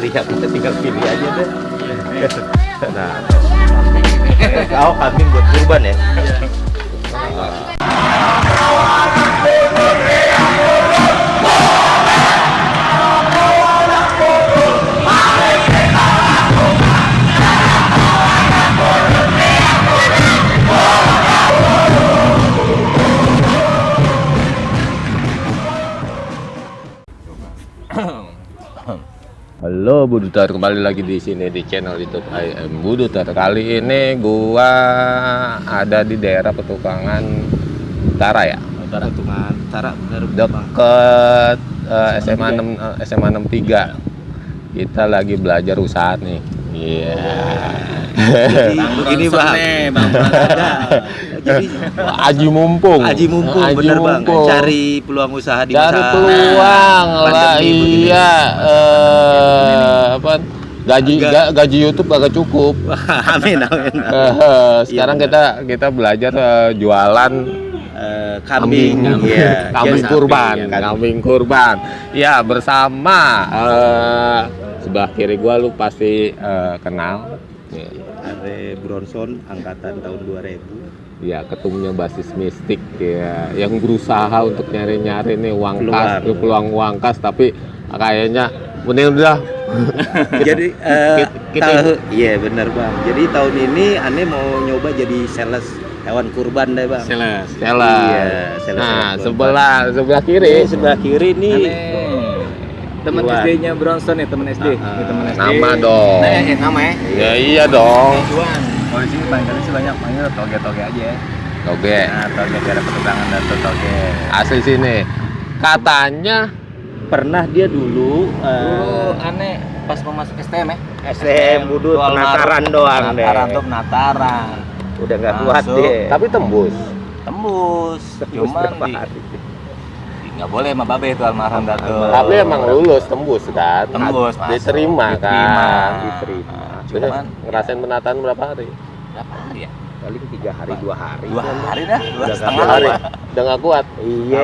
lihat, kita tinggal pilih aja deh. Nah, kau kambing buat kurban ya? Halo Budutar, kembali lagi di sini di channel YouTube I Am Budutar. Kali ini gua ada di daerah Petukangan Utara ya. Petukangan Utara, bener Deket SMA 63. Kita lagi belajar usaha nih. Iya. Begini Bang. Bang Jadi Aji mumpung. Bener Bang. Cari peluang usaha di Cari masa peluang lah, begini. iya. Apa? Gaji YouTube agak cukup. Amin. Sekarang kita belajar jualan kambing. Iya, kambing kurban. Ya, bersama sebelah kiri gua lu pasti kenal. Are Bronson angkatan tahun 2000. Ya, ketumnya basis mistik ya, yang berusaha untuk nyari-nyari nih peluang uang kas, tapi kayaknya udah. Jadi iya benar Bang. Jadi tahun ini Ane mau nyoba jadi sales hewan kurban deh Bang. Sales. Iya, sales. Nah, sebelah kiri. Sebelah kiri nih. Teman SD-nya Bronson ya, teman SD. Teman SD. Nama dong. Nama ya? Ya iya dong. Juan. Kalau di sini paling kali sih banyak panggil toge-toge aja. Toge. Nah, toge ada petukangan dan toge. Asli sini. Katanya Pernah dia dulu aneh pas mau masuk STM ya. STM Budut penataran doang deh. Penataran. Udah nggak kuat Masuk. deh. tapi tembus. Cuman berapa hari? nggak boleh sama babe itu almarhum Dato. Tapi emang lulus tembus kan. Tembus, masuk. Diterima kan. Diterima. Sudah Cuman ngerasain penataan berapa hari? berapa hari ya? Paling 3 hari 2 hari. 2 hari dah, Udah 2,5 nggak hari. Udah nggak kuat. Iya.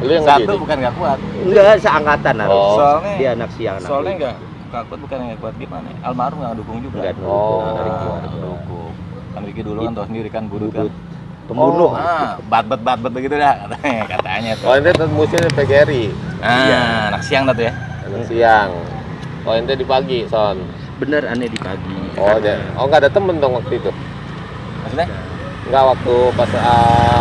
Lu yang Satu ngedidik? bukan nggak kuat. Enggak seangkatan harus. Oh. Soalnya- Dia anak siang. anak Soalnya ibu. nggak kuat bukan nggak kuat gimana? Almarhum nggak dukung juga. Nggak Oh. dari Nggak keluarga. dukung. Kan Vicky dulu kan tahu sendiri kan budut kan. Pembunuh. Bat begitu dah katanya tuh. Oh, ente tembusnya PGRI. Iya. Anak siang tuh ya. Anak siang. Oh, ente di pagi, Son. Bener aneh di pagi. Oh, nggak ada temen dong waktu itu. Maksudnya? Nggak, waktu pas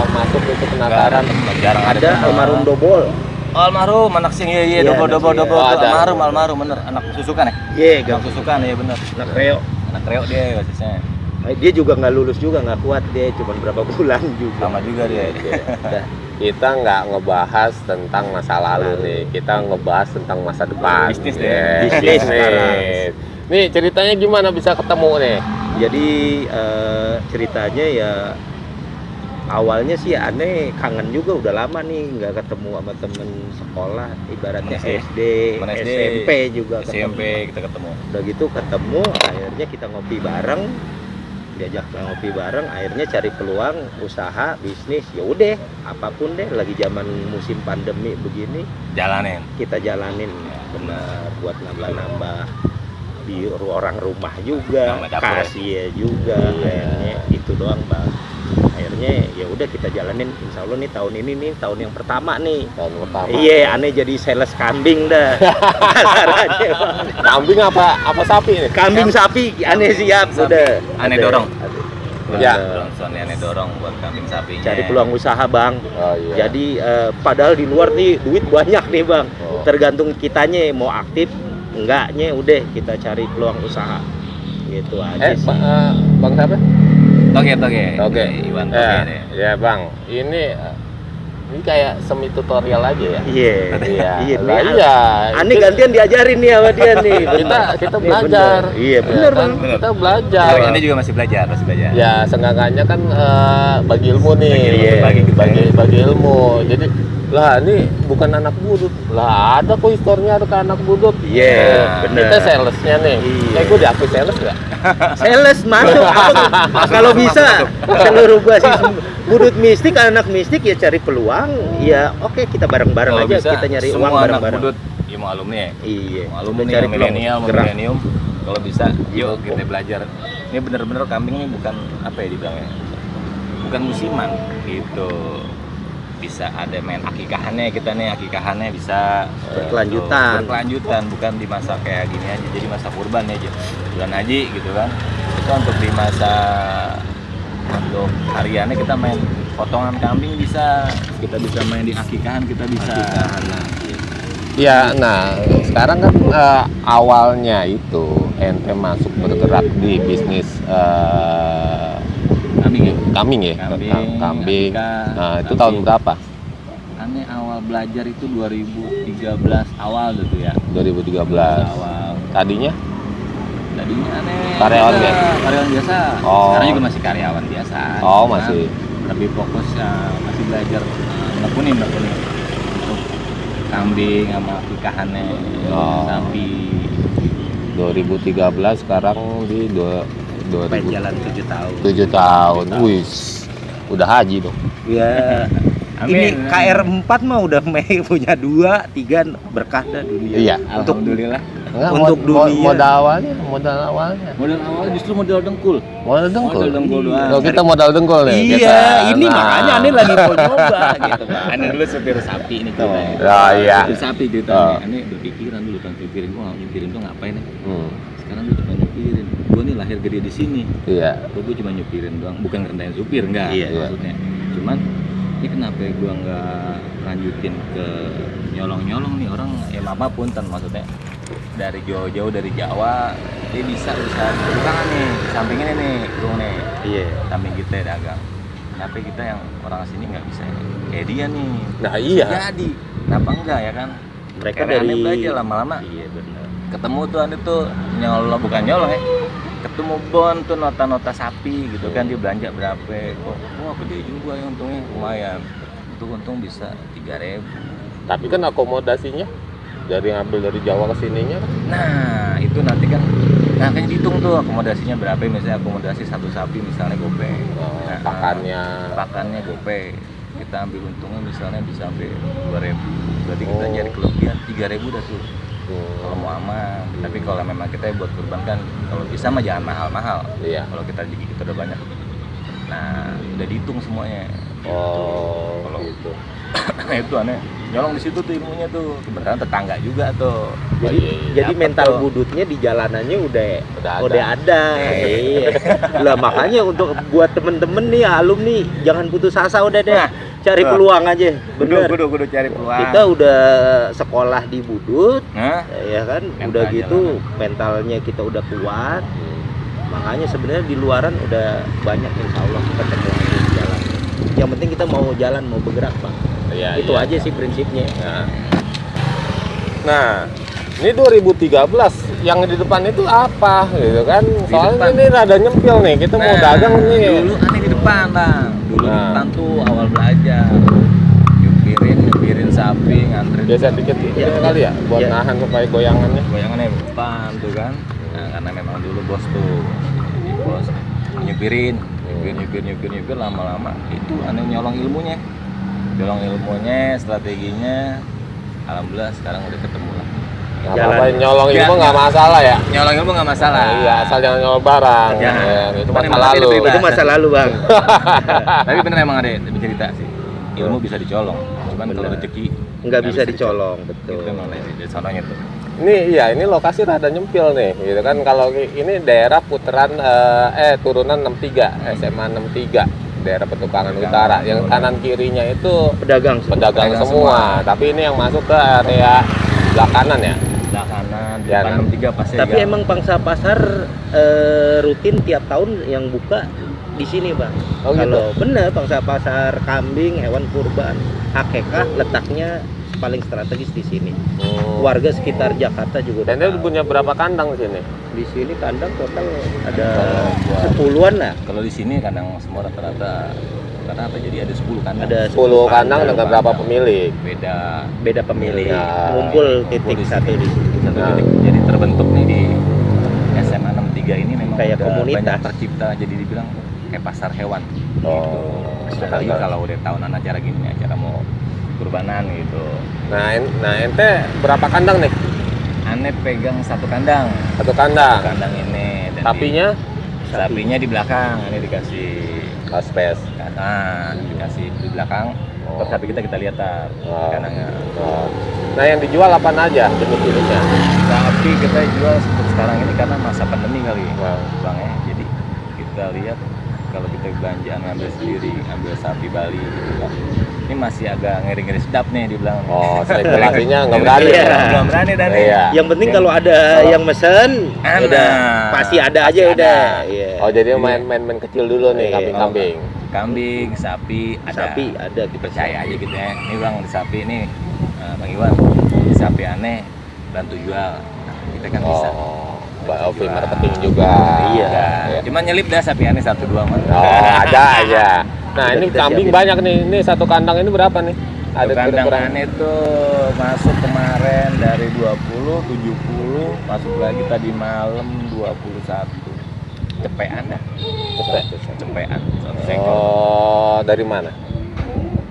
masuk itu penataran. Jarang Ada almarhum Dobol. Oh, almarhum anak siang iya Iya, double anak siang. Oh, ada. almarhum bener anak susukan ya. Iya, Anak susukan ya bener. anak Reo. Anak reo dia basisnya. Dia juga nggak lulus juga, nggak kuat dia, cuma berapa bulan juga. Sama juga dia. Kita nggak ngebahas tentang masa lalu nih, kita ngebahas tentang masa depan. Bisnis deh. Yeah, Bisnis bisnis. Nih ceritanya gimana bisa ketemu nih? Jadi ceritanya ya awalnya sih aneh kangen juga, udah lama nih nggak ketemu sama temen sekolah, ibaratnya Temen SD, Temen SD, SMP juga SMP ketemu. kita ketemu. Udah gitu ketemu, akhirnya kita ngopi bareng, diajak ngopi bareng, akhirnya cari peluang usaha bisnis. Ya udah apapun deh, lagi zaman musim pandemi begini Jalanin. kita jalanin, benar, buat nambah-nambah di orang rumah juga, Nambah dapur ya. kasih juga, akhirnya itu doang Bang. Akhirnya ya udah kita jalanin, insya Allah nih tahun ini nih tahun yang pertama nih. Tahun pertama. Iya, aneh jadi sales kambing dah. Kasarannya, Bang. Kambing apa sapi nih? Kambing sapi, aneh siap Sapi. udah. Aneh Ada. dorong. Ya. Bronson ya aneh dorong buat kambing sapinya. Cari peluang usaha Bang. Oh iya. Jadi padahal di luar nih duit banyak nih Bang. Oh. Tergantung kitanya mau aktif enggaknya, udah kita cari peluang usaha. Gitu aja sih. Bang siapa? Toge. Oke. Iwan Ya, Toge deh. ya Bang. Ini kayak semi tutorial aja ya. Iya. Iya. Iya. Lah, nih, iya. Aneh gantian diajarin nih sama dia nih. Kita Nih, belajar. bener. Iya bener Ya kan? Bang. Kita belajar. Tapi Anda juga masih belajar. Ya seenggaknya kan bagi ilmu nih. Bagi ilmu. Jadi lah ini bukan anak budut. Lah ada kok historinya ada ke anak budut. Iya, bener. Kita salesnya nih. Iya. Gue diakui sales nggak? Sales masuk. Kalau bisa seluruh basis budut mistik, anak mistik ya cari peluang. Ya oke kita bareng-bareng Kalau aja, bisa, kita nyari semua uang anak bareng-bareng. budut, ya mau alumni ya. Iya. Mau alumni, Udah cari yang milenial, mau gerak. milenium. Kalau bisa, yuk kita belajar. Ini bener-bener kambing ini bukan apa ya dibilangnya, bukan musiman gitu. Bisa ada main akikahannya, kita nih akikahannya bisa Berkelanjutan. berkelanjutan, bukan di masa kayak gini aja, jadi masa kurban aja, bulan haji gitu kan. Itu untuk di masa untuk hariannya kita main potongan kambing bisa, kita bisa main di akikahan, kita bisa. Ya, nah sekarang kan awalnya itu ente masuk bergerak di bisnis Kambing ya? kambing ya, kambing. Nah, itu tahun berapa? Aneh awal belajar itu 2013 awal gitu ya. 2013. Awal. Tadinya Tadinya aneh. Karyawan biasa, biasa? Karyawan biasa. Oh. Sekarang juga masih karyawan biasa. Oh, Cuman masih. lebih fokus masih belajar menekunin untuk kambing sama akikahannya, Oh. sapi. 2013 sekarang di Pengen jalan 7 tahun. 7 tahun. Wih, udah haji dong. Ya. Amin. Ini KR4 mah udah punya 2, 3 berkah dah dunia. Iya. Untuk Alhamdulillah. Enggak, Untuk dunia. modal awalnya. Modal Modal justru modal dengkul. Modal dengkul. Modal dengkul doang. Oh, kita modal dengkul nih. Iya, kita. ini Nah. makanya aneh lagi mau coba gitu, Pak. Aneh dulu supir sapi ini kita. Oh, iya. Supir sapi kita. Oh. Aneh berpikiran dulu kan nyupirin gua nyupirin tuh ngapain ya? Hmm, Sekarang gua cuma nyupirin. Gua nih lahir gede di sini. iya. Gua cuma nyupirin doang, bukan ngerendahin supir enggak Iya. maksudnya. Cuman ini kenapa gua nggak lanjutin ke nyolong-nyolong nih orang ya apa punten maksudnya dari jauh-jauh dari Jawa dia bisa usaha pertukangan nih di samping ini nih bro nih Iya. samping kita dagang tapi kita yang orang sini nggak bisa kayak dia nih Nah, iya. jadi kenapa enggak ya kan Mereka Karena dari aneh belajar lama-lama Iya, benar. ketemu tuh aneh tuh nyolong bukan nyolong ya ketemu bon tuh nota-nota sapi gitu kan dia belanja berapa kok wah gede juga ya untungnya lumayan itu untung bisa 3.000. Tapi kan akomodasinya dari ngambil dari Jawa ke sininya kan. Nah itu nanti kan dihitung tuh akomodasinya berapa misalnya akomodasi satu sapi misalnya gope nah, pakannya gope kita ambil untungnya misalnya bisa sampai 2.000 berarti kita nyari kelebihan 3.000 dah tuh kalau mau aman tapi kalau memang kita buat kurban kan kalau bisa mah jangan mahal-mahal Iya. kalau kita udah banyak nah udah dihitung semuanya Oh, Kalau- gitu. nah itu aneh nyolong di situ tuh ilmunya tuh kebetulan tetangga juga tuh Jadi iya, iya. jadi Dapet mental tuh. budutnya di jalanannya udah Udah ada. Iya. Lah makanya untuk buat temen-temen nih alumni jangan putus asa udah deh. Nah, Cari peluang aja. Bener. kudu cari peluang Kita udah sekolah di Budut, nah ya kan? Mental Udah gitu jalanan. mentalnya kita udah kuat. Makanya sebenarnya di luaran udah banyak insya Allah kita ketemu di jalan. Yang penting kita mau jalan, mau bergerak, Pak. Iya, Itu iya. aja sih prinsipnya. Nah, ini 2013 yang di depan itu apa gitu kan? Soalnya depan. ini rada nyempil nih. Kita mau dagang nih. dulu aneh di depan bang dulu di Nah. depan tuh awal belajar nyupirin sapi nganterin Geser dikit kali ya buat Iya. nahan supaya goyangannya. goyangannya di depan tuh kan nah, karena memang dulu bos tuh jadi bos nyupirin lama-lama itu aneh nyolong ilmunya strateginya alhamdulillah sekarang udah ketemu lah Nggak Jalan. apa-apa, nyolong Ya, ilmu nggak ya. masalah ya. nyolong ilmu nggak masalah Iya, asal jangan nyolong barang. Jangan. Ya, itu Cuman masa emang lalu. beda-beda. Itu masa lalu, Bang. tapi bener emang ada cerita sih ilmu bisa dicolong cuman kalau Bener. rezeki Nggak bisa dicolong, itu betul. emang dari sononya tuh Ini iya, ini lokasi rada nyempil nih, gitu kan. Kalau ini daerah putaran turunan 63, SMA 63, daerah Petukangan Utara. Yang kanan kirinya itu Pedagang. pedagang Pedagang semua. Tapi ini yang masuk ke area sebelah kanan ya. sebelah kanan di Ya, depan 63 pasti Tapi emang pangsa pasar rutin tiap tahun yang buka di sini, Bang. Oh, gitu? Kalau bener pangsa pasar kambing, hewan kurban, akekah letaknya paling strategis di sini. Warga sekitar Jakarta juga Dan udah dia tahu. punya berapa kandang di sini? Di sini kandang total ada Kalau buat- 10-an lah. kalau di sini kadang semua rata-rata jadi ada 10 kandang Ada 10 kandang dengan berapa kandang. pemilik? Beda pemilik. Ya. Ngumpul Ngumpul titik di satu sini. di sini. Satu Nah. titik. Jadi terbentuk nih di SMA 63 ini memang Kayak udah komunitas. banyak tercipta jadi dibilang kayak pasar hewan Oh, gitu. Apalagi kalau udah tahunan acara gini nih, acara mau kurbanan gitu. Nah ente berapa kandang nih? Ane pegang satu kandang. Satu kandang. Kandang ini. Dan Sapinya? sapinya di belakang. Ini dikasih Space. dikasih di belakang. Oh. Terus sapi kita lihat tar kandangnya. Oh. Nah yang dijual apa aja jenis-jenisnya? Sapi kita jual untuk sekarang ini karena masa pandemi kali, Wow. bang ya. Jadi kita lihat kalau kita belanjaan ngambil sendiri, ambil sapi Bali gitu kan. Ini masih agak ngeri-ngeri sedap nih dibilang. Oh, spekulasinya nggak berani. Iya. Ya? Belum berani dan Iya. Yang penting kalau ada yang mesen, Ada. udah pasti ada aja Pasti udah. ada. Iya. Oh jadi main-main kecil dulu nih, Iya. kambing-kambing. Kambing, sapi ada. Sapi ada kita Percaya aja gitu ya. Ini bang di sapi ini, Bang Iwan, di sapi aneh bantu jual. Nah, kita kan bisa. Oh, Mbak Ovi marketing juga. Iya. Ya. Cuman nyelip dah sapi aneh 1-2 mah. Oh, ada aja. Nah, Udah ini kita kambing siapin. banyak nih. Ini satu kandang ini berapa nih? Ada Kandang kira-kira aneh itu masuk kemarin dari 20, 70, masuk lagi tadi malam 21. Cepean dah. Cepean. Satu sekor. Oh, dari mana?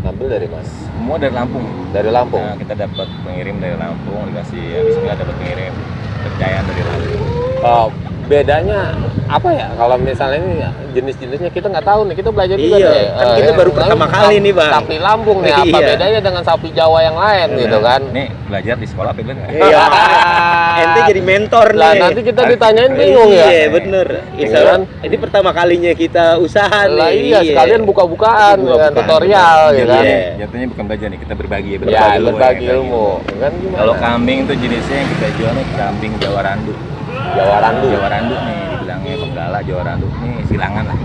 Ngambil dari mana? Semua dari Lampung. Dari Lampung. Nah, kita dapat pengirim dari Lampung, dikasih ya bismillah dapat pengirim kepercayaan dari Lampung. Oh, bedanya apa ya? Kalau misalnya ini jenis-jenisnya kita nggak tahu nih, kita belajar juga Iya, deh. kan kita baru pertama kali nih, Bang. Sapi Lampung nih, apa Iya. bedanya dengan sapi Jawa yang lain gitu kan? Nih belajar di sekolah apa bener? Iya. Ente jadi mentor Lah nih. nanti kita ditanyain bingung ya. Iya, bener. Insya Allah, ini pertama kalinya kita usaha Lah nih. iya, sekalian buka-bukaan dengan tutorial ya kan. Iya. Jatuhnya bukan belajar nih, kita berbagi ya. Ya, berbagi ya, ilmu. Kan gimana? Kalau kambing tuh jenisnya yang kita jual nih kambing Jawa Randu. Jawa Randu. Jawa Randu nih dibilangnya penggala Jawa Randu nih silangan lah.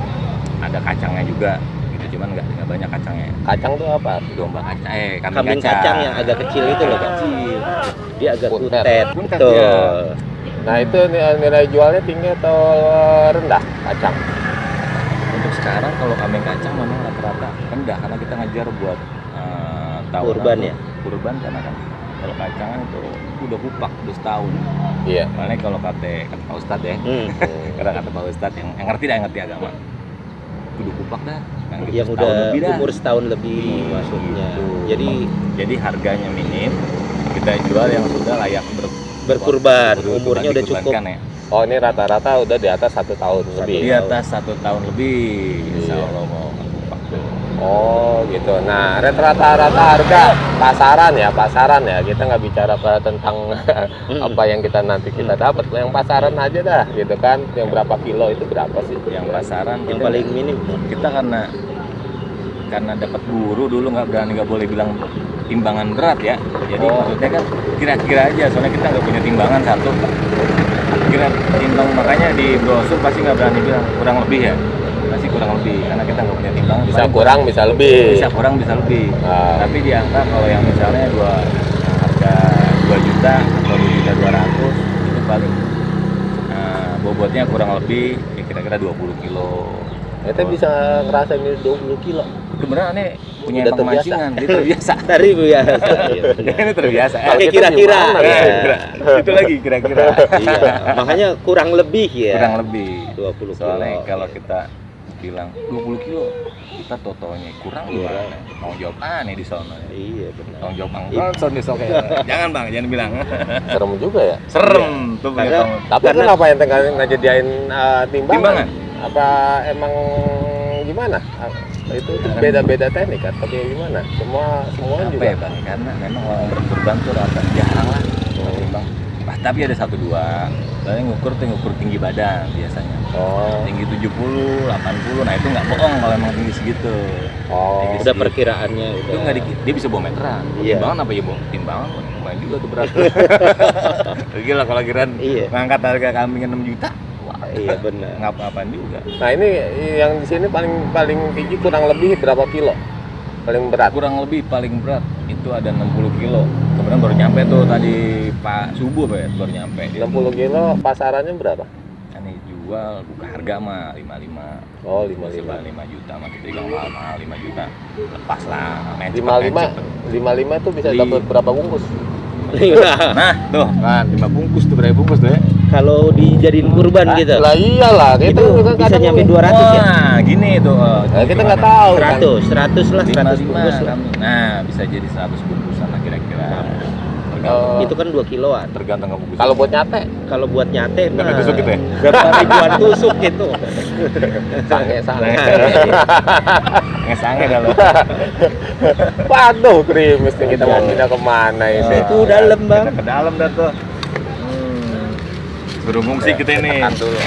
Ada kacangnya juga gitu, cuman nggak banyak kacangnya. Kacang tuh apa? Domba kacang, Kambing kacang yang agak kecil itu loh, kecil. Dia agak Kuntet. kuntet. Kuntet, Betul. ya. Nah itu nilai jualnya tinggi atau rendah kacang? Untuk sekarang kalau kambing kacang memang rata-rata rendah karena kita ngejar buat tahunan Kurban tuh. ya? Kurban karena kan kalau kacangan itu udah kupak udah setahun. Iya. Makanya kalau kata Pak Ustadz ya, karena kata Pak Ustadz yang ngerti agama, udah kupak dah. Kan gitu, Yang setahun udah lebih dah. umur setahun lebih maksudnya. Gitu. Jadi harganya minim, kita jual yang sudah layak berkurban, umurnya udah dikurbankan cukup. ya. Oh ini rata-rata udah di atas 1 tahun lebih. Di atas 1 tahun lebih, insya Iya. Allah mau kupak tuh. Oh gitu. Nah rata-rata harga pasaran ya kita nggak bicara tentang apa yang kita dapat. Yang pasaran aja dah gitu kan. Yang berapa kilo itu berapa sih? Yang pasaran Yang kita- paling minim. kita karena dapat guru dulu nggak boleh bilang timbangan berat ya, jadi maksudnya kan kira-kira aja soalnya kita nggak punya timbangan satu, kira timbang makanya di brosur pasti nggak berani bilang kurang lebih ya, pasti kurang lebih karena kita nggak punya timbangan. Bisa Paling kurang bisa lebih. bisa kurang bisa lebih, Ah. tapi di angka kalau yang misalnya harga 2 juta atau 2.200.000 itu paling bobotnya kurang lebih ya kira-kira 20 kilo. Kita bisa ngerasain ini 20 kilo. Sebenarnya nih punya Udah pemancingan, dia terbiasa. Tadi Bu ya. Iya, benar. Ini terbiasa. Pakai Kita kira-kira. gimana, Iya. Itu lagi kira-kira. Iya. Makanya kurang lebih ya. Kurang lebih. 20 kilo. Soalnya kalau kita bilang 20 kilo, kita totalnya kurang Iya. gimana? Mau jawab aneh di sono. Iya benar. Mau jawab angkot besok ya. Jangan Bang, jangan bilang. Serem juga ya. Serem tuh punya Karena- tong- Tapi Karena- kenapa yang nggak jadiin timbangan? Timbangan? Apa emang gimana? Itu beda-beda teknik atau kayak gimana? Semua apa juga. ya Bang? Karena memang orang berkurban tuh rata jarang lah. Bang. Tapi ada 1-2. Soalnya ngukur tinggi badan biasanya. Oh. Tinggi 70, 80, nah itu nggak bohong kalau emang tinggi segitu. Oh. Tinggi Udah segitu. perkiraannya Itu nggak dia bisa bawa meteran. Iya. Timbangan apa ya bang? Timbangan lumayan juga tuh berat. Gila kalau kirain Iya. ngangkat harga kambing 6 juta, wah Iya benar. ngapa-ngapain juga. Nah ini yang di sini paling tinggi kurang lebih berapa kilo? Paling berat. Kurang lebih paling berat itu ada 60 kilo. Kemudian baru nyampe tuh tadi Pak Subuh Pak, ya, baru nyampe. 60 kilo pasarannya berapa? Ini jual buka harga mah 55. Oh, Masih 55. 5 juta, mah kita bilang mahal 5 juta. Lepas lah, main cepet, 55 main cepet. 55 itu bisa Li- dapat berapa bungkus? Iya. Nah, tuh kan 5 bungkus tuh berapa bungkus tuh ya? kalau dijadiin kurban gitu. Lah iyalah, kita Itu kan bisa kadang nyampe 200 ya? Nah, gini tuh. Nah, kita nggak tahu kan. 100 lah, 100 bungkus lah. Nah, bisa jadi 100 bungkusan lah kira-kira. Oh. Itu kan 2 kiloan. Tergantung ngebungkus. Kalau buat nyate, Kalau buat nyate Berapa mah tusuk gitu ya? berapa ribuan tusuk gitu. sange. Ngesange kalau. Waduh, krimis nih kita mau pindah kemana ini? Itu dalam, Bang. Kita ke dalam dah tuh. Suruh ngungsi kita ini. Tekan dulu.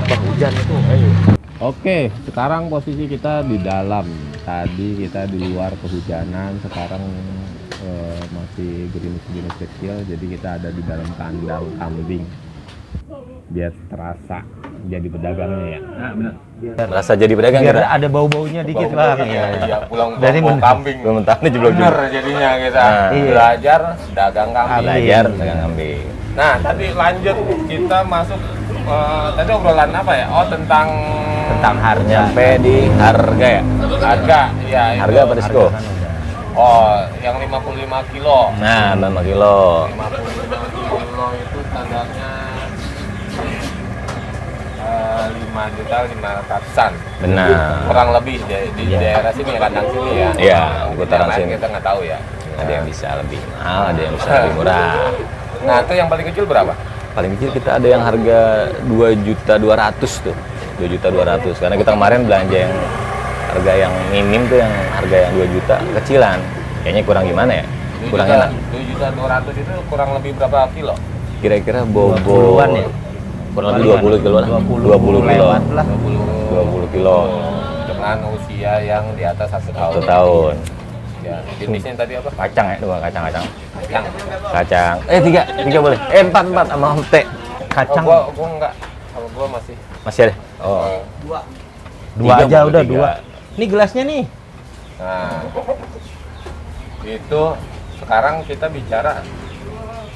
Wah, hujan itu. Ayo. Oke, sekarang posisi kita di dalam. Tadi kita di luar kehujanan, sekarang masih gerimis-gerimis kecil, jadi kita ada di dalam kandang kambing. Biar terasa jadi pedagangnya ya. Nah, benar. Rasa jadi pedagang Biar kita. ada bau-baunya dikit, Bang. Iya, pulang Dari bawa kambing. Belum mentah nih jeblok Bener jadinya kita Iya. belajar dagang kambing. Belajar dagang kambing. Nah, tadi lanjut kita masuk tadi obrolan apa ya? Oh, tentang harga. Nyampe di harga ya. harga. Ya, itu. Harga apa Risco? Oh, yang 55 kilo. Nah, 5 kilo. 55 kilo itu standarnya 5.500.000-an. Benar. Kurang lebih di daerah sini, kandang sini ya. Iya, Mungkin putaran yang lain sini. kita nggak tahu ya. Ada yang bisa lebih mahal, ada yang bisa lebih murah. Nah, itu yang paling kecil berapa? Paling kecil kita ada yang harga 2.200.000 tuh. 2.200.000 karena kita kemarin belanja yang harga yang minim tuh, yang harga yang 2 juta kecilan. Kayaknya kurang gimana ya? Kurang enak. 2.200.000 itu kurang lebih berapa kilo? Kira-kira 20-an ya? Kurang lebih 20 kilo lah. 20 kilo. lewat lah. 20 kilo. Dengan usia yang di atas 1 tahun. 1 tahun. Ya, jenisnya tadi apa? Kacang ya, 2 kacang. Yang Kacang. 3 boleh. 4 sama teh. Kacang. Gua enggak. Kalau gua masih Masih ada? Oh. Dua Tiga aja boleh, udah, 3. 2. Ini gelasnya nih. Nah, itu sekarang kita bicara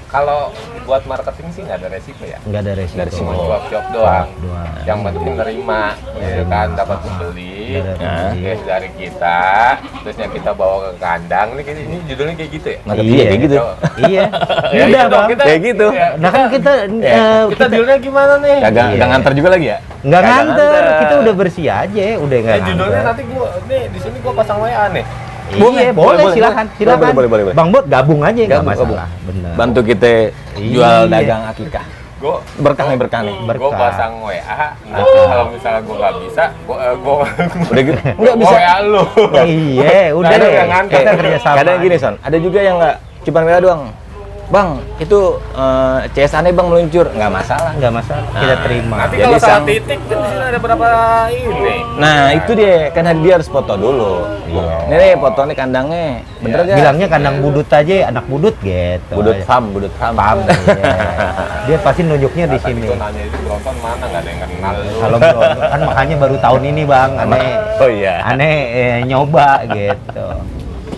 kalau buat marketing sih nggak ada resiko ya. Nggak ada resiko. Nggak ada resiko. Cuma cuap-cuap doang. Doang. Yang penting nerima, ya kan, dapat pembeli, Nah. cash dari kita, terusnya kita bawa ke kandang. Ini judulnya kayak gitu ya. Marketing Iya. kayak gitu. Iya. Ya, Udah, itu dong, Bang. Kayak gitu. ya, Nah kan kita kita dealnya gimana nih? Kagak Iya. nggak nganter juga lagi ya? nggak Kagak nganter, kita udah bersih aja, udah nggak Judulnya nganter. nanti gua nih di sini gua pasang WA nih. Iya, boleh, silakan. Boleh. Bang Bot gabung aja, nggak Gabung. masalah. Bener. Bantu kita Iya. jual dagang akikah. Gua Berkah nih. Gue Berkah. pasang WA, nanti kalau misalnya gue nggak bisa, gue Udah gitu. Enggak bisa. WA lu. Iya, udah Nah, lu deh. yang nganter. Kita kerjasama. Kadang gini Son, ada juga yang nggak cuma WA doang. Bang, itu CS aneh bang meluncur, nggak masalah. Nggak masalah, kita terima. Nanti Jadi kalau salah sang- titik kan di sini ada berapa ini. Nah itu dia, kan dia harus foto dulu. Iya. Nih foto nih kandangnya, bener gak? Bilangnya kandang budut aja, anak budut gitu. budut farm. Paham. Iya. Dia pasti nunjuknya di Nah, tadi sini. gue nanya itu Bronson mana, nggak ada yang kenal lu. Kalau belum, kan makanya baru tahun ini Bang, aneh Oh iya. nyoba gitu.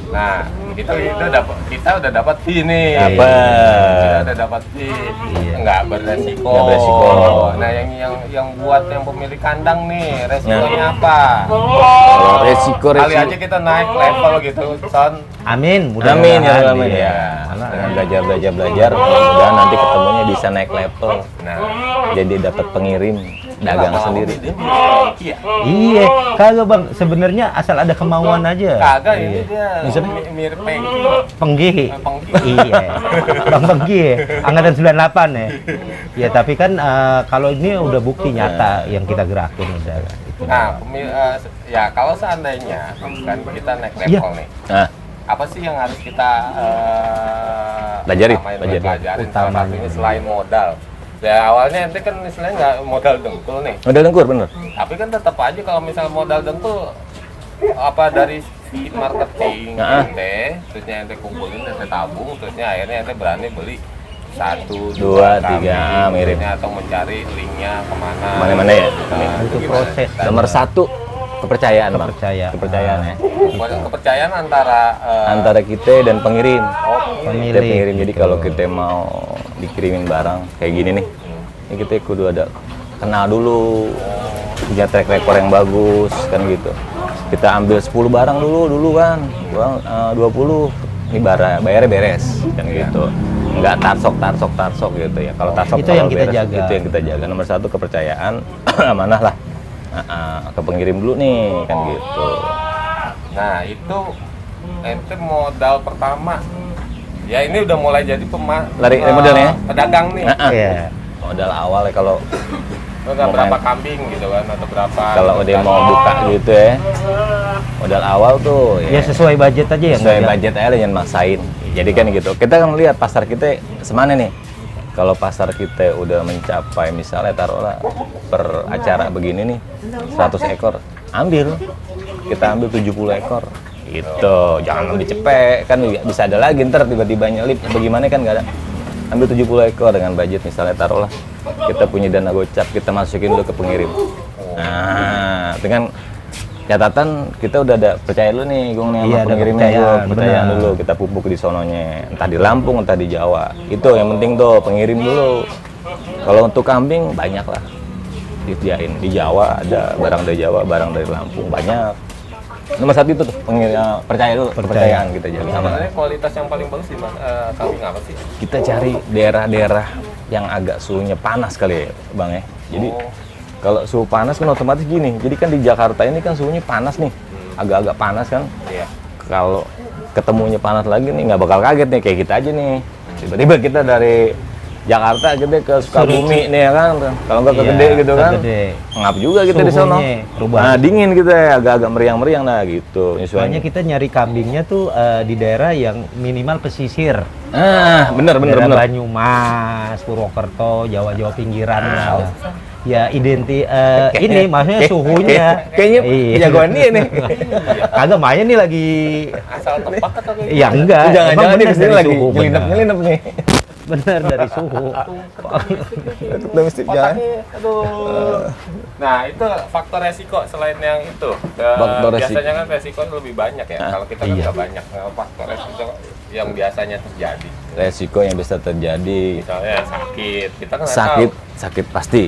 Nah, kita udah dapat fee nih. Dapat. Kita udah dapat fee. Iya. Nggak beresiko. Nggak beresiko. Nah, yang buat yang pemilik kandang nih, resikonya Nah. apa? Kalau resiko. Kali aja kita naik level gitu, Son. Amin, Amin ya, mudah-mudahan. amin Iya. ya. Dengan belajar, mudah-mudahan nanti ketemunya bisa naik level. Nah, Jadi dapat pengirim dagang lama-lama sendiri. dia miliki ya? Iya, kagak Bang, sebenarnya asal ada kemauan aja. Kagak, ini Iya. dia Misalnya? mirip Pengki. Penggih. Pengki. Iya. Bang Penggih, angkatan 98 ya. Ya, tapi kan kalau ini udah bukti nyata yang kita gerakin udah. Gitu. Nah, ya kalau seandainya kan kita naik Iya. level nih, Nah, apa sih yang harus kita Pelajarin, pelajarin salah Utamanya. satunya selain modal. Ya awalnya ente kan istilahnya nggak modal dengkul nih, udah dengkur bener. tapi kan tetap aja kalau misal modal dengkul apa dari si marketing Nah. ente, terusnya ente kumpulin, ente tabung, terusnya akhirnya ente berani beli 1, 2, 2, 3, mirip. terusnya atau mencari linknya kemana. Mana-mana ya? Nah, Itu itu gimana? proses. Nomor 1 kepercayaan bang. Kepercayaan ya. Kepercayaan Antara kita dan pengirim. oh, Kita Pemilik. pengirim. Jadi kalau kita mau dikirimin barang kayak gini nih, ini kita kudu ada kenal dulu, punya track record yang bagus kan gitu. Kita ambil 10 barang dulu kan, uang 20, ini bayarnya beres kan gitu. nggak tarsok gitu ya. Kalau tarsok Itu yang kita beres, jaga. itu yang kita jaga. Nomor satu kepercayaan, amanah lah. Ke pengirim dulu nih kan gitu. Nah itu ente modal pertama. Ya ini udah mulai jadi modelnya? pedagang nih. Iya. Modal awal ya kalau Enggak berapa kambing gitu kan atau berapa? kalau dia mau buka gitu ya. Modal awal tuh Ya sesuai budget aja ya. sesuai budget aja, jangan maksain. Jadi kan gitu. Kita kan lihat pasar kita semana nih. Kalau pasar kita udah mencapai misalnya taruhlah per acara begini nih 100 ekor, ambil. Kita ambil 70 ekor. Gitu. Jangan ambil cepet, kan bisa ada lagi ntar tiba-tiba nyelip bagaimana kan nggak ada. Ambil 70 ekor dengan budget misalnya taruhlah kita punya dana gocap, kita masukin dulu ke pengirim. Nah, dengan catatan kita udah ada percaya dulu nih Gung nih sama pengirimnya percayaan dulu, kita pupuk di sononya, entah di Lampung entah di Jawa. Itu yang penting tuh pengirim dulu. Kalau untuk kambing banyak lah disediain di Jawa, ada barang dari Jawa, barang dari Lampung banyak. Nomor satu itu tuh percaya dulu, kepercayaan kita jaga. Sebenarnya kualitas yang paling bagus di mana? Kambing apa sih? Kita cari daerah-daerah yang agak suhunya panas kali ya Bang ya. Jadi kalau suhu panas kan otomatis gini. Jadi kan di Jakarta ini kan suhunya panas nih. Agak-agak panas kan. Iya. Kalau ketemunya panas lagi nih nggak bakal kaget nih kayak kita aja nih. Tiba-tiba kita dari Jakarta kita ke Sukabumi nih ya kan. Kalau nggak ke Gede gitu kan. Ngap juga kita di sono. Nah, dingin gitu ya, agak-agak meriang-meriang lah gitu. Soalnya kita nyari kambingnya tuh di daerah yang minimal pesisir. Bener. Banyumas, Purwokerto, Jawa-Jawa pinggiran lah. Ya ini maksudnya suhunya. Kayaknya jagoan dia nih. Kagak main nih lagi. Asal tebak atau kayak Ya enggak. Jangan-jangan dia kesini lagi suhu, nyelinap nih. bener dari suhu. aduh. Nah, itu faktor resiko selain yang itu. Faktor Biasanya kan resiko lebih banyak ya. Kalau kita kan nggak banyak. Faktor resiko yang biasanya terjadi. Resiko yang bisa terjadi. Misalnya sakit. Kita kan nggak Sakit pasti.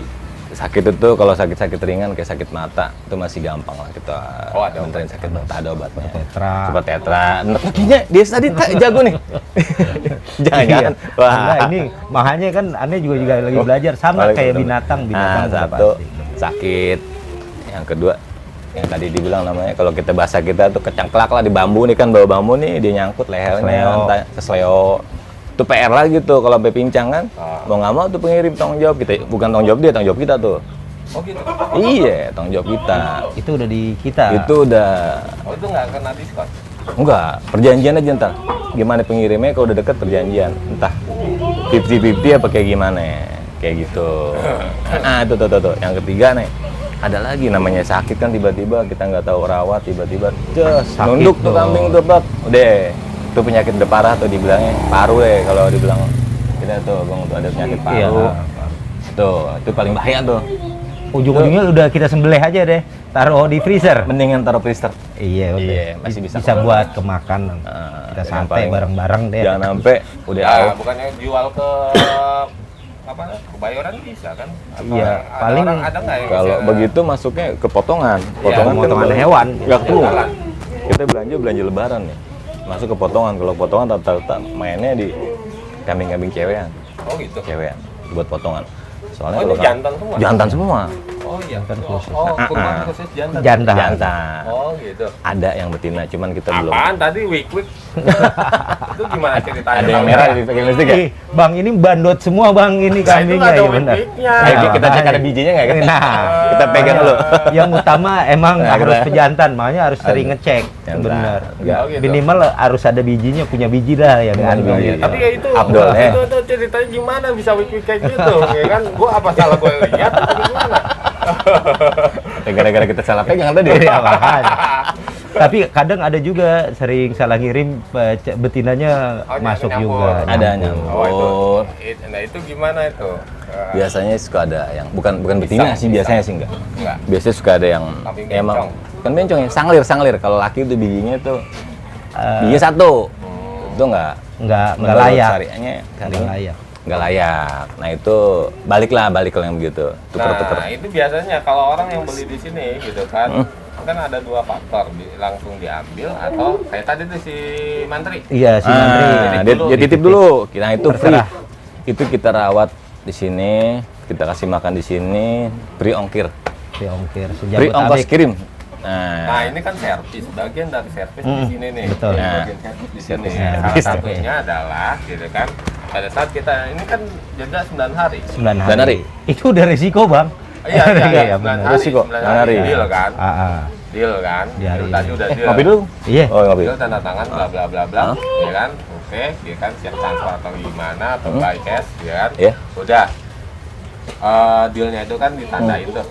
Sakit itu kalau sakit ringan kayak sakit mata itu masih gampang lah kita benterin sakit mata, ada obatnya. Coba tetra. Kakinya dia tadi jago nih. Jangan. Wah, ini makanya kan aneh juga lagi belajar sama kayak binatang satu sakit. Yang kedua yang tadi dibilang namanya kalau kita bahasa kita tuh kecangklak lah di bambu nih kan, bawa bambu nih dia nyangkut lehernya kesleo. Itu PR lagi tuh kalau sampai pincang kan. Mau nggak mau tuh pengirim tanggung jawab kita, bukan tanggung jawab dia, tanggung jawab kita tuh. Oh gitu. Iya, tanggung jawab kita. Itu udah di kita. Itu udah. Oh, itu nggak kena diskon? Enggak, perjanjian aja ntar. Gimana pengirimnya kalau udah deket perjanjian, entah 50-50 apa kayak gimana, kayak gitu. Itu tuh. Yang ketiga nih, ada lagi namanya sakit kan tiba-tiba kita nggak tahu rawat, tiba-tiba nunduk tuh kambing tuh bab, udah. Itu penyakit udah parah tuh dibilangnya paru deh kalau dibilang kita tuh Bang tuh ada penyakit paru. Tuh, itu paling bahaya tuh. Ujung-ujungnya udah kita sembelih aja deh, taruh di freezer. Mendingan taruh freezer. Iya, masih bisa buat kemakan. Kita sate bareng-bareng deh. Jangan sampai udah bukannya jual ke Kebayoran bisa kan? Iya, paling ada nggak yang kalau begitu masuknya ke potongan. Potongan hewan. Nggak keluar. Kita belanja Lebaran ya. Masuk ke potongan. Kalau potongan rata-rata mainnya di kambing-kambing cewekan. Oh gitu. Cewekan buat potongan. Soalnya ini jantan semua. Jantan semua. Oh iya. Khusus. Kurban khusus jantan. Jantan. Oh gitu. Ada yang betina, cuman kita belum. Apaan tadi wik? Itu gimana ceritanya? Ada yang merah di pakai mistik ya? Bang, ini bandot semua Bang ini kambingnya ya benar. Kita cek ada bijinya nggak kan? Nah, kita pegang dulu. Yang utama emang harus pejantan, makanya harus sering ngecek. Benar. Minimal harus ada bijinya, punya biji dah yang kambing. Tapi ya itu, itu ceritanya gimana bisa wik kayak gitu? Ya kan, gua apa salah gua lihat atau gimana? Gara-gara kita salah pegang tadi. Tapi kadang ada juga sering salah ngirim betinanya masuk juga. Ada nyambur. Nah itu gimana itu? Biasanya suka ada yang bukan betina sih, biasanya sih enggak. Biasanya suka ada yang emang bukan bencong ya, sanglir. Kalau laki itu bijinya tuh bijinya satu. Itu enggak layak. Syariahnya nggak layak. Nah itu balik yang begitu. Nah itu biasanya kalau orang yang beli di sini gitu kan, kan ada dua faktor, langsung diambil atau kayak tadi tuh si Mantri. Iya, si Mantri. Dia titip dulu. Nah, itu free. Itu kita rawat di sini, kita kasih makan di sini, free ongkir. Free ongkir. Free ongkos kirim. Nah, ini kan servis, bagian dari servis di sini nih. Betul. Bagian servis di sini. Ya, Salah satunya adalah gitu kan. Pada saat kita ini kan jeda 9 hari. 9 9 hari. Itu udah resiko, Bang. Iya, 9 benar. hari. Resiko, 9 9 hari. Deal kan? Deal kan? Di hari Deal tadi ini. udah deal. Ngopi dulu? Iya. Oh, ngopi. Deal tanda tangan bla bla bla bla, ya kan? Oke, ya kan siap transfer atau gimana atau by cash, ya kan? Iya. Udah. Dealnya itu kan ditandain tuh.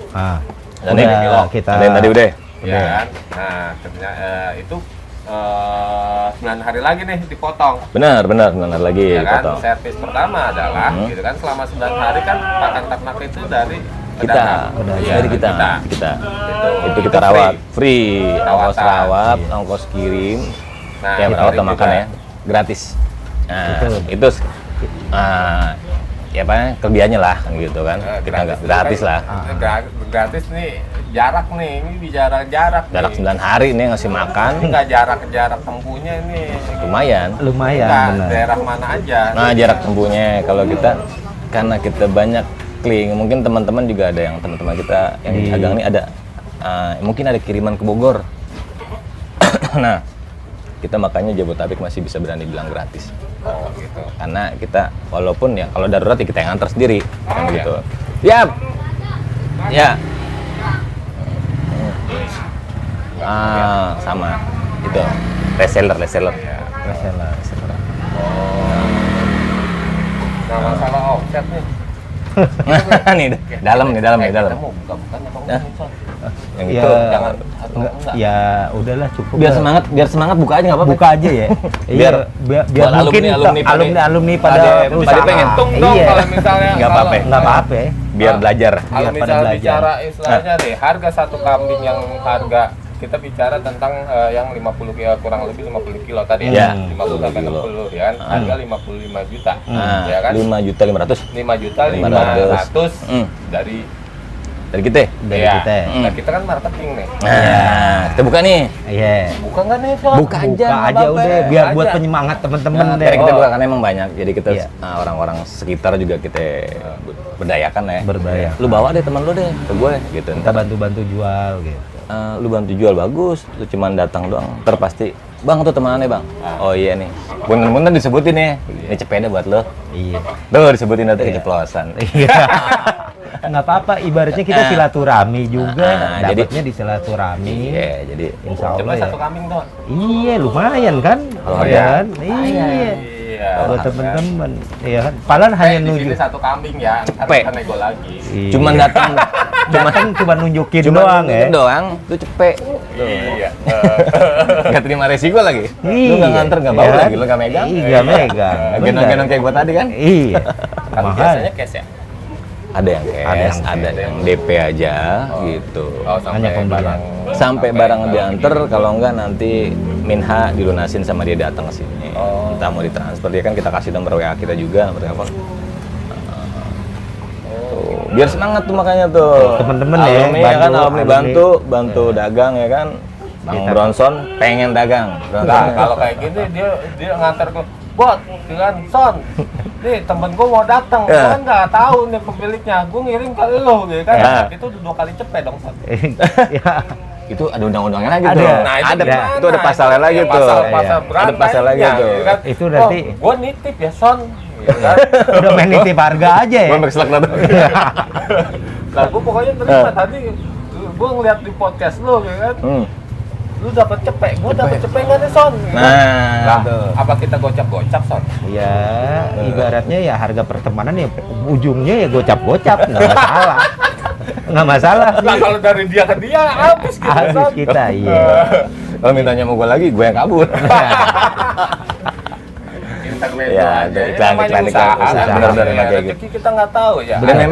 Dan ini kita ada yang tadi udah. Ya kan? Nah, ternyata itu 9 hari lagi nih dipotong. Benar lagi Ya kan? potong. Servis pertama adalah gitu kan selama 9 hari kan pakan ternak itu dari pedagang. Iya, Dari kita. Itu kita free. rawat free, ongkos Perawatan. rawat, ongkos kirim, Nah, yang merawat kirim sama makan juga. ya, gratis. Nah, Betul. itu ya apa kelebihannya lah gitu kan. Kita nggak itu gratis kan, lah. Gratis nih jarak nih, ini bicara jarak Jarak nih. 9 hari nih ngasih Ini makan, nggak jarak tempuhnya ini. lumayan. lumayan Nggak, benar. daerah mana aja. Nah, jarak tempuhnya kalau kita karena kita banyak kling, mungkin teman-teman juga ada yang teman-teman kita yang dagang ini ada mungkin ada kiriman ke Bogor. Nah, kita makanya Jabodetabek masih bisa berani bilang gratis. Oh, gitu. Karena kita walaupun ya kalau darurat ya kita yang antar sendiri kan iya. gitu. Yap. Ya. Sama itu reseller. Ya. Reseller. Nah, masalah offset nih. nih dalam. Kita mau buka-bukan atau Nah. enggak? Yang Ya, itu Jangan enggak, ya udahlah cukup. biar lah. semangat buka aja nggak apa-apa. Buka aja ya. Biar- biar buat mungkin alumni pada pada usaha. pengen. Untung dong Iya. kalau misalnya Nggak apa-apa. Nggak apa-apa. Biar belajar. Kalau Biar pada misalnya belajar. bicara istilahnya deh, harga satu kambing yang harga kita bicara tentang yang 50 kilo, kurang lebih 50 kilo tadi Iya, 50 sampai 50 60 ya kan. Harga 55 juta. Nah, Ya kan? 5.500.000 5 juta 500. 500 Hmm. dari dari kita. Dari ya. kita. Nah, kita kan marketing nih. Nah, kita buka nih. Iya. Buka nggak nih, Son? Buka aja, Buka nggak aja apa-apa. udah biar Buka buat aja. penyemangat temen-temen Nah, deh. dari kita buka karena emang banyak. Jadi kita Iya. orang-orang sekitar juga kita berdayakan ya. Berdaya. Lu bawa deh teman lu deh ke gue gitu. Kita Ntar bantu-bantu jual gitu. lu bantu jual bagus, lu cuman datang doang. Ntar pasti, bang tuh temanannya bang. Oh iya nih. Punten-punten disebutin nih. Ini cepeda buat lo. Iya. Tuh disebutin nanti keceplosan. Iya. Nggak apa-apa, ibaratnya kita silaturahmi juga, jadi- dapatnya di silaturahmi. Iya, jadi Insya Coba Allah ya. satu kambing doang. Iya, lumayan kan? Kalau Iya ada. kan? Iya. Iya. Buat temen-temen, iya kan? Padahal hanya Di sini nunjuk. satu kambing ya, ntar Pe. kita nego lagi. Iya. cuman datang cuma nunjukin cuma doang ya. doang, lu cepet. Iya. Nggak terima resiko lagi. Lu Iya. nggak nganter, nggak bawa Iya. lagi, lu nggak megang. Iya, nggak megang. Gendong-gendong kayak gua tadi kan. Iya. Kalau Mahal. biasanya cash ya. Ada yang cash, ada cash. yang DP aja gitu. Oh, Hanya sampai pembelian. barang Sampai barang diantar, kalau enggak nanti Minha dilunasin sama dia datang ke sini. Oh. Kita mau ditransfer, dia kan kita kasih nomor WA kita juga, nomor telepon. Tuh, biar semangat tuh makanya tuh. Temen-temen ya, Alumni ya kan, bantu, alumni alumni. bantu dagang ya kan. Bang Kita- Bronson pengen dagang. Nah, kalau kayak gini dia nganter ke bot, dengan Son. Nih temen gue mau datang, gue Ya. kan nggak tahu nih pemiliknya, gue ngirim ke lo gitu kan. Ya. Itu udah 2 kali cepet dong Son. Iya. Itu ada undang-undangnya lagi Ada. tuh. Nah, ada, gimana? itu ada pasalnya lagi Ya, tuh. pasal Iya. berat Ada pasal lagi lainnya, tuh. gitu kan. Itu nanti- gue nitip ya Son. Gitu kan. Udah main nitip harga aja ya. Gua berselak tuh. Lah gue pokoknya terima tadi gue ngeliat di podcast lo gitu kan. Lu dapat cepet, gue dapat cepet nggak nih Son? Gitu kan. Nah, Lah, tuh. apa kita gocap-gocap Son? Ya, ibaratnya ya harga pertemanan ya ujungnya ya gocap-gocap, nggak masalah. Nggak masalah sih. Lah kalau dari dia ke dia habis gitu Habis Son. kita, iya. Kalau mintanya mau gua lagi, gue yang kabur. Intermezzo Ya, aja. iklan, Namanya iklan, usaha, iklan, kan? benar-benar Ya, emang kayak rezeki kita nggak tahu ya. Benar, Ada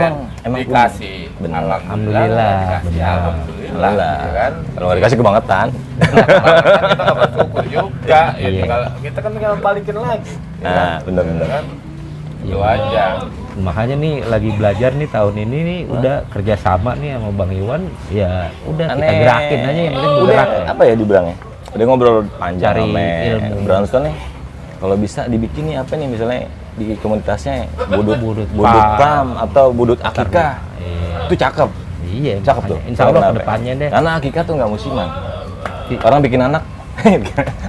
emang dikasih. benar. Alhamdulillah, dikasih. benar. Alhamdulillah, ya kan. Kalau nggak dikasih kebangetan. Kita nggak bersyukur juga. Ya, Iya. tinggal kita kan tinggal balikin lagi. ya Nah, kan? benar-benar. Ya kan? Itu aja. Makanya nih lagi belajar nih tahun ini nih udah kerjasama nih sama Bang Iwan, ya udah kita gerakin aja yang penting bergerak. Ya. Apa ya dibilangnya? Udah ngobrol panjang Cari sama ilmu. Brownstone nih. Kalau bisa dibikin nih apa nih misalnya di komunitasnya budut pam atau budut akikah. Iya. Itu cakep. Iya, Cakep tuh. Insya Allah Kenapa? kedepannya deh. Karena akikah tuh nggak musiman. Orang bikin anak.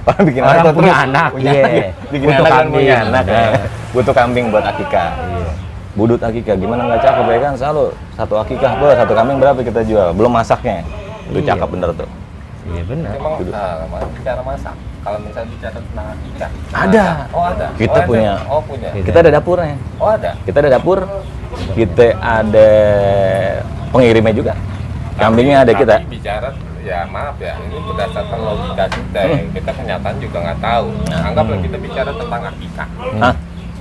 Orang bikin Orang anak punya terus. anak, Punya iya. anak. Bikin Butuh anak kan kambing. punya anak. Ya. Nah. Butuh kambing buat akikah. Iya. Budut akikah gimana nggak cakep ya kan? Selalu satu akikah, satu kambing berapa kita jual? Belum masaknya. Itu Iya. cakep bener tuh. Iya benar. Emang bicara masak. Kalau misalnya bicara tentang akikah. Ada. Oh ada. Kita ada. punya. Oh punya. Iya. Kita ada dapurnya. Oh ada. Kita ada dapur. Kita ada pengirimnya juga. Kambingnya ada kita. Tapi bicara ya maaf ya, ini berdasarkan logika kita ya. Kita kenyataan juga nggak tahu. Anggaplah kita bicara tentang akikah. Hah?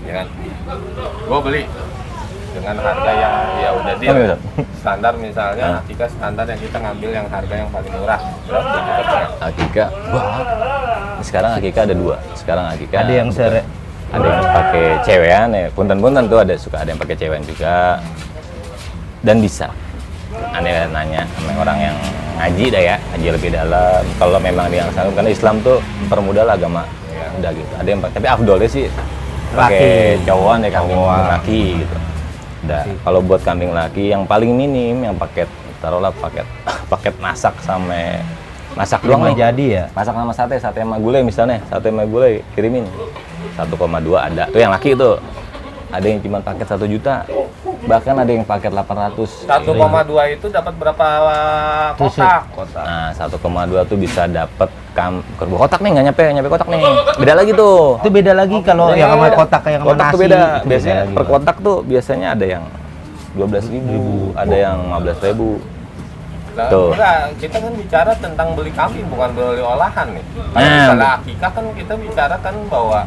Ya kan? Gue beli dengan harga yang ya udah deal. Iya. Standar misalnya akikah standar yang kita ngambil yang harga yang paling murah. Berapa kita punya? Akikah. Wah. Sekarang akikah ada dua. Sekarang akikah. Ada yang ada yang pakai cewekan ya. Punten-punten tuh ada suka ada yang pakai cewekan juga. Dan bisa. Aneh nanya sama orang yang ngaji dah ya, ngaji lebih dalam. Kalau memang dia yang sanggup, karena Islam tuh mempermudah lah agama. Ya, udah gitu. Ada yang pakai, tapi afdolnya sih pakai cowok ya kambing laki gitu. Udah. Kalau buat kambing laki yang paling minim yang paket taruhlah paket masak sama masak doang nih. Jadi ya. Masak sama sate sama gulai misalnya, sate sama gulai kirimin 1,2 ada. Tuh yang laki tuh. Ada yang cuma paket 1 juta. Bahkan ada yang paket 800. 1,2 itu dapat berapa kotak? Nah, 1,2 tuh bisa dapat kerbau kotak nih, nggak nyampe kotak nih. Beda lagi tuh. Itu beda lagi kalau yang sama kotak yang sama Kotak nasi. tuh beda. Itu Biasanya lagi, per Bang. kotak tuh biasanya ada yang 12.000, ada yang 15.000. Nah, Tuh. enggak, kita kan bicara tentang beli kambing bukan beli olahan nih. Kalau Nah, misalnya akikah kan kita bicara kan bahwa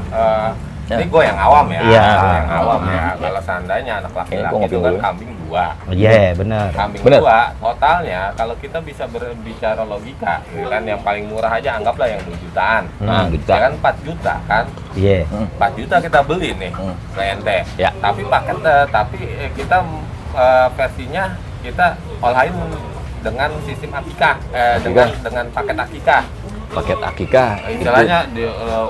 Ya. ini gue yang awam ya, Iya. gue yang awam ya. Kalau seandainya anak laki-laki ngopi itu kan dulu. kambing 2. Iya, benar. Kambing Bener. 2 totalnya kalau kita bisa berbicara logika, gitu kan yang paling murah aja anggaplah yang 2 jutaan. Nah, juta. Ya kan 4 juta kan? Iya. 4 juta kita beli nih, ke ente. Ya. Tapi paket kita versinya kita olahin dengan sistem akikah, dengan paket akikah. Paket akikah. Istilahnya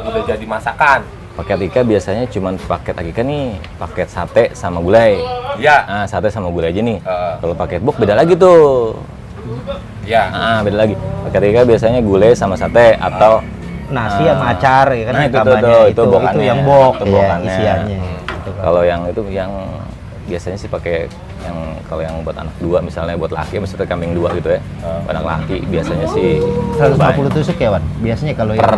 udah jadi masakan. Paket akikah biasanya cuma paket akikah nih, paket sate sama gulai. Ya. Nah, sate sama gulai aja nih. Kalau paket book beda lagi tuh. Ya. Beda lagi. Paket akikah biasanya gulai sama sate atau Nasi sama acar ya kan. Nah, itu tambahnya tuh, itu bokannya. itu yang bok, Itu ya, bokannya. isiannya. Itu kan. kalau yang itu yang biasanya sih pakai yang kalau yang buat anak 2 misalnya buat laki misalnya kambing 2 gitu ya. Anak laki biasanya sih 150 tusuk ya, Wan. Biasanya kalau yang Per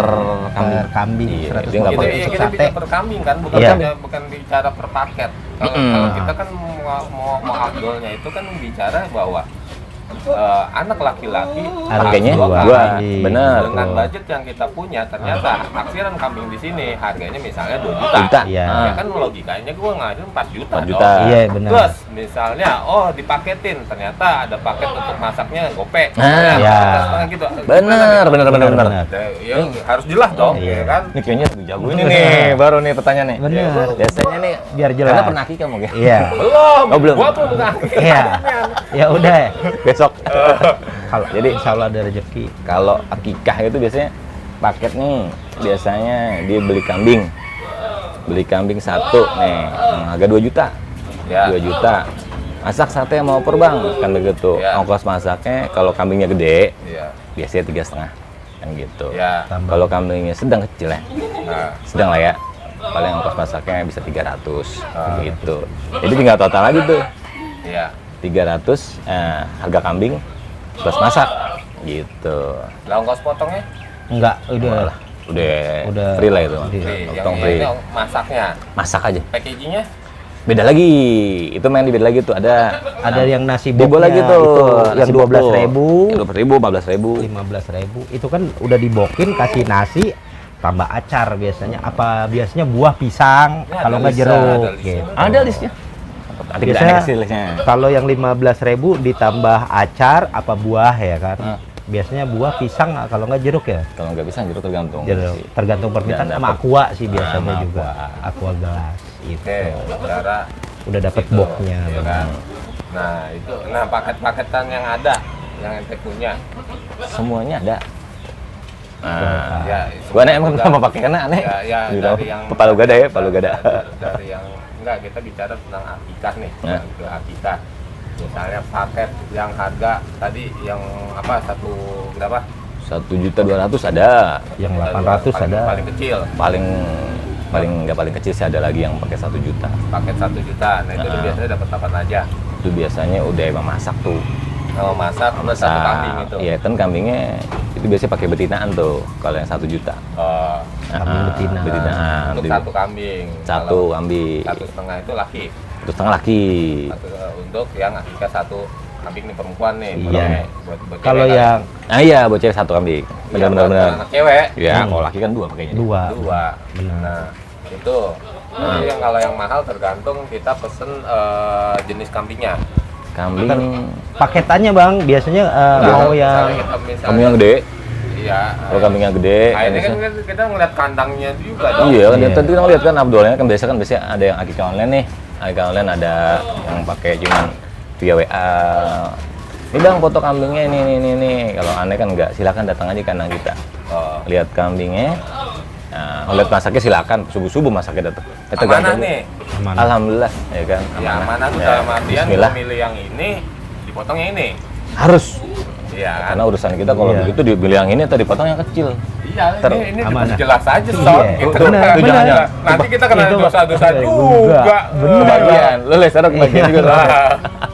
per kambing Iya, 150 dia nggak pakai Kita tusuk kita sate. bicara per kambing kan, Iya. bukan bicara per paket. Kalau kita kan mau afdolnya itu kan bicara bahwa anak laki-laki harganya harus 2. kambing. Bener. dengan budget yang kita punya ternyata taksiran kambing di sini harganya misalnya 2 juta. Juta. Iya. Ya kan logikanya gua ngambil 4 juta. 4 juta. dong. Iya, benar. Plus misalnya dipaketin ternyata ada paket untuk masaknya gope. Nah, ya. Setengah gitu. Bener. Ya, harus jelas dong, Iya. ya kan? Ini kayaknya lebih jago ini nih, baru nih pertanyaan nih. Bener. Biasanya nih Biar jelas. karena pernah akikah mungkin. Iya. Belum. Oh, belum. Gua belum ngasih. Iya. Ya udah. Besok. Kalau Jadi insya Allah ada rezeki. kalau akikah itu biasanya paket nih, biasanya dia beli kambing. Beli kambing 1 nih, harga 2 juta. Ya. 2 juta. Masak sate mau opor bang, kan begitu. Ya. Ongkos masaknya kalau kambingnya gede, Iya. biasanya 3,5 kan gitu. Ya. Tambah. Kalau kambingnya sedang kecil ya, Nah, sedang lah ya, paling ongkos masaknya bisa 300 gitu. Jadi tinggal total lagi tuh iya. 300 harga kambing plus masak gitu. Lah ongkos potongnya? Enggak, udah. Udah free lah itu. Free. Potong Yang free. ini masaknya. Masak aja. Packagingnya? Beda lagi. Itu main di beda lagi tuh. Ada yang nasi Dibo boknya lagi tuh. itu Nasi yang bok tuh. 12.000, 12.000, 14.000. 15.000. Itu kan udah dibokin, kasih nasi tambah acar biasanya. Apa biasanya buah pisang, Ini ada kalau nggak listnya, jeruk ada listnya. gitu. Ada listnya. Nanti kita Biasanya kasih listnya. kalau yang 15.000 ditambah acar apa buah ya kan. Nah. Biasanya buah pisang kalau nggak jeruk ya. Kalau nggak bisa jeruk tergantung. Jeruk. Tergantung permintaan Dan sama dapet. aqua sih biasanya Sama juga. Aqua gelas gitu. Oke, saudara. Udah dapat Situ, boxnya. ya kan? Nah itu, paket-paketan yang ada, yang ente punya. Semuanya ada. Nah, Ya, gua aneh emang kenapa pakai karena aneh. Ya dari yang Palu Gada ya, Palu Gada. Dari yang enggak, kita bicara tentang akikah nih, Ya. ke akikah. Misalnya paket yang harga tadi yang apa berapa? 1.200.000 ada. Yang 800 ada. Paling kecil. Paling nggak paling kecil sih ada lagi yang pakai 1 juta. Paket 1 juta. Nah itu biasanya dapat apa aja? Itu biasanya udah emang masak tuh. Kalau masak plus satu kambing itu. Iya kan kambingnya itu biasanya pakai betinaan tuh kalau yang 1 juta. Oh, Kambing betina. Betinaan. untuk satu kambing. Satu Kalau kambing. 1,5 itu laki. 1,5 laki. Untuk yang akikah satu kambing nih perempuan nih. Iya. Buat Kalau cewek kan. yang Ah iya buat cewek 1 kambing. Iya, buat Benar-benar. anak cewek. Ya kalau laki kan 2 pakainya. 2. Dua. Benar. Nah itu. Jadi yang kalau yang mahal tergantung kita pesen jenis kambingnya. Kambing Paketannya Bang, biasanya mau yang kambing yang gede. Iya. Kalau kambing yang gede. Nah, ini kan kita ngeliat kandangnya juga dong. Iya kan Iya. tadi kita ngeliat kan Abdulnya kan biasanya ada yang akikah online nih. Akikah online ada yang pakai cuman via WA. Ini bang foto kambingnya ini. Kalau aneh kan enggak, silakan datang aja ke kandang kita. Oh. Lihat kambingnya. Nah, lihat masaknya silakan, subuh-subuh masaknya datang. Amanah nih. Amanah. Alhamdulillah ya kan. Ya amanah tuh Ya, dalam artian Bismillah. memilih yang ini, dipotong yang ini. Harus. Iya kan? Karena urusan kita kalau Iya. begitu dipilih yang ini atau dipotong yang kecil. Iya, ini Amanah. jelas aja Iya, sob gitu. benar, benar. Nanti kita kena Itu dosa-dosa juga. juga. Benar. Kebagian, lu les sekarang kebagian juga. Nah,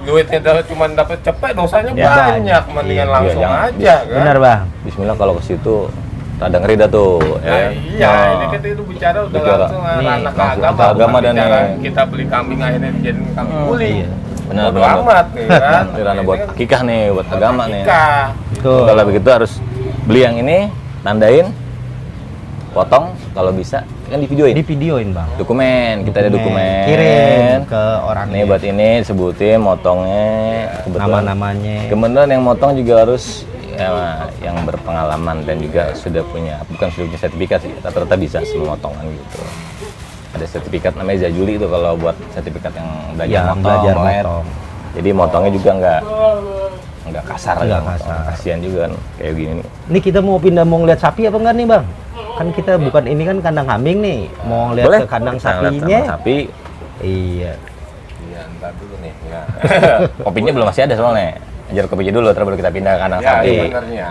duitnya cuma dapat cepet, dosanya Ya. banyak. Mendingan Iya, langsung jangan. aja kan. Benar Bang. Bismillah kalau ke situ rada ngeri dah tuh. Nah, iya, Nah, ini kita itu bicara udah Bicara. langsung Nih, ranah ke langsung agama. ke agama bukan dan bicara yang- kita beli kambing akhirnya dijadiin kambing kuli. Iya. Benar, Bodo benar. amat nih kan. Ini ranah buat akikah nih, buat agama nih. Akikah. Tuh. Kalau begitu harus beli yang ini, tandain, potong kalau bisa kan di videoin. Di videoin Bang. Dokumen, kita ada dokumen. Kirim ke orang Nih buat ini sebutin motongnya, kebetulan nama-namanya. kebetulan yang motong juga harus ya, yang berpengalaman dan juga sudah punya sertifikat sih, rata-rata bisa semua motongan gitu. Ada sertifikat namanya Zajuli itu kalau buat sertifikat yang belajar Yang motong, belajar Boer. motong. Jadi motongnya juga nggak kasar, Nggak kan, kasar. kasihan juga kan kayak gini nih. Ini kita mau pindah mau ngeliat sapi apa enggak nih Bang? Kan kita bukan ini kan kandang kambing nih, mau ngeliat Boleh ke kandang kita ngeliat sapinya. kandang sapi. Iya. Iya, ntar dulu nih. Ya. Kopinya belum masih ada soalnya. Ajar kopinya dulu, terus baru kita pindah ke kandang Ya, sapi. sebenarnya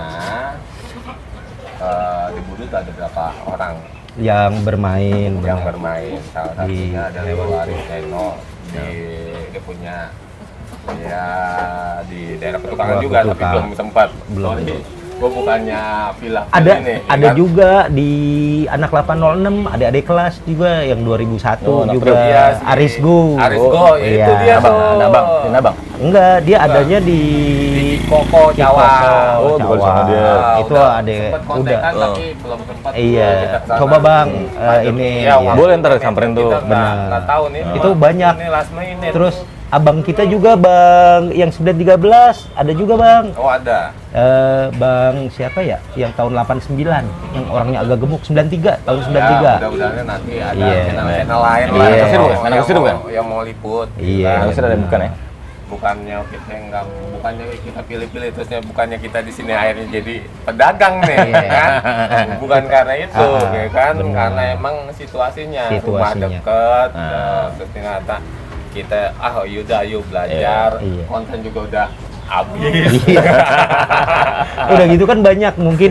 di Budut ada berapa orang Yang bermain. yang benar. bermain. Salah Di- satunya ada Waris Reno. Dia punya ya di daerah Petukangan Wah, juga, tapi Petukangan. belum sempat. Belum. Gue bukannya pilih Ada nih, ada kan? juga di anak 806, adik-adik kelas juga yang 2001 Oh, anak juga Iya, si Arisgu. Arisgo, itu iya. dia Abang, tuh. ada abang, ini abang. Enggak, dia adanya di Koko Jawa. Oh, bukan sama dia. Itu udah ada sempet udah. kontekan, tapi belum sempat. Iya. kita kesana. Coba, Bang, Lanjut ini, nih, iya. waktu Boleh ntar ini samperin kita tuh. nggak- Benar. nggak tahu nih. Itu banyak. Ini last minute. Terus abang kita juga Bang yang 913 ada juga Bang. Oh ada. Bang siapa ya? Yang tahun 89 yang orangnya agak gemuk 93 tahun 93. Ya, mudah-mudahan nanti ada Iya. channel lain Iya. lah. Anak kecil bukan? Anak kecil bukan? Yang mau liput. Iya. Nah, masih ada bukan ya? Bukannya kita pilih-pilih terusnya bukannya kita di sini akhirnya jadi pedagang nih, ya kan? Bukan karena itu, ya kan? benar. Karena emang situasinya, rumah Situasinya. deket, Nah. terus ternyata kita yaudah ayo belajar, Iya. konten juga udah habis. Udah gitu kan banyak mungkin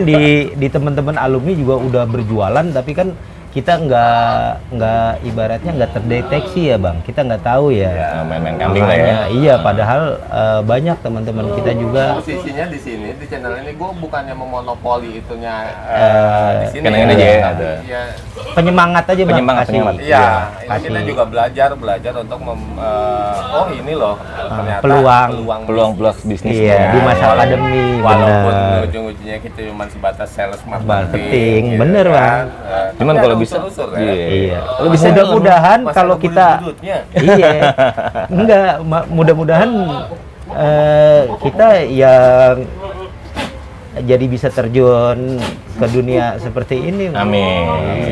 di teman-teman alumni juga udah berjualan tapi kan kita nggak ibaratnya nggak terdeteksi ya Bang, kita nggak tahu ya. Nah, main-main kambing lah ya. Makanya, iya padahal banyak teman-teman kita juga Posisinya di sini di channel ini gue bukannya memonopoli itunya di sini. kan yang ini aja ya, ada. Iya, penyemangat aja Bang. Penyemangat, kasih. penyemangat. iya. Ini kasih. kita juga belajar untuk oh ini loh ternyata peluang bisnis. Iya, di masa pandemi. Walaupun bener. ujung-ujungnya kita cuma sebatas sales Marketing, marketing, bener, Bang. Cuman Tapi kalau ada bisa, unsur-unsur, ya. Iya. Kalau bisa Mudah-mudahan Masih kalau ada kita budut-budutnya. iya. Enggak, mudah-mudahan kita yang jadi bisa terjun ke dunia seperti ini. Amin.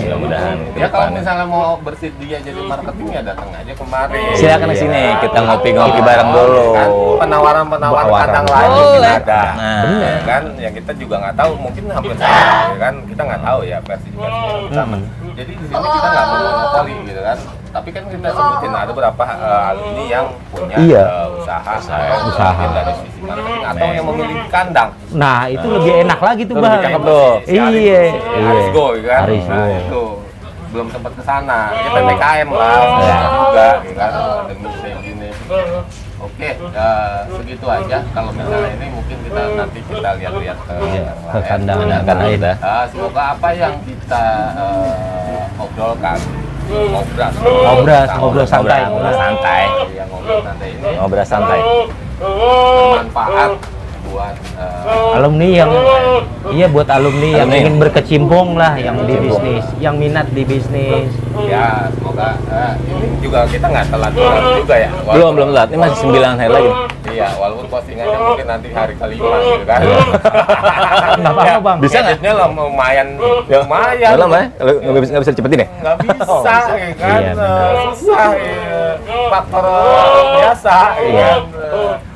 Mudah-mudahan ke Ya kalau depan. misalnya mau bersedia jadi marketing ya datang aja kemari. Silakan ke sini, kita ngopi-ngopi bareng dulu. Kan penawaran-penawaran Penawaran. kandang lain Boleh. mungkin ada. Nah. Ya kan, yang kita juga nggak tahu, mungkin hampir sama, ya kan? Kita nggak tahu ya versi-versi yang sama. Jadi di sini kita nggak monopoli gitu kan. Tapi kan kita sebutin ada beberapa alumni yang punya Iya. usaha, Usaha. mungkin dari sisi marketing atau yang memiliki kandang. Nah, itu lebih enak lagi tuh, Lebih Bang. cakep tuh. Iya. Arisgo kan. Arisgo. Nah, itu belum sempat ke sana. Ya PPKM lah juga ya kan demi kayak gini. Oke, segitu aja. Kalau misalnya ini mungkin kita nanti kita lihat-lihat ke Ke kandang lain. semoga apa yang kita obrolkan, Ngobrol santai. Ngobrol santai. yang ngobrol santai ini Ngobrol santai. bermanfaat buat Alumni yang buat alumni yang Alumni. ingin berkecimpung lah, yang di Berkecimpung. bisnis, yang minat di bisnis. ya semoga ini juga kita nggak telat juga ya. Belum telat. Ini masih 9 hari lagi. Iya, walaupun postingannya mungkin nanti hari kelima gitu kan. Nggak apa-apa, Bang. Bisa nggak? Editnya lah lumayan. Nggak lama ya? Nggak bisa dicepetin ya? Nggak bisa, ya kan? Iya, benar. Susah, ya. Faktor biasa, ya Iya. kan?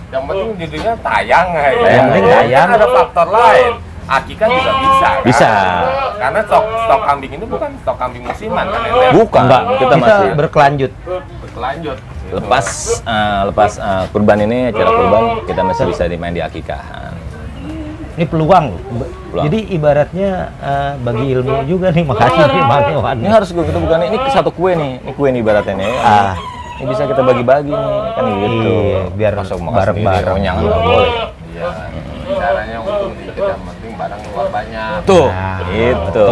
Yang penting judulnya tayang, ya. Yang penting tayang. Kan ada faktor lain. Akikah juga bisa, kan? Bisa. Karena stok kambing ini bukan stok kambing musiman, kan? Ya? Bukan. Enggak, Kita masih berkelanjut. Berlanjut. gitu. lepas kurban ini, acara kurban kita masih bisa dimain di akikahan. Ini peluang. Peluang. Jadi ibaratnya bagi ilmu juga nih, makasih nih Bang Iwan. Ini harus kita bukan ini satu kue nih. Ini kue nih ibaratnya nih. Ini bisa kita bagi-bagi nih, kan gitu. Iya, biar Masuk makan bareng-bareng. sendiri, ronyangan nggak boleh. Iya. Caranya untuk dikit yang penting barang keluar banyak. Tuh, Nah, itu.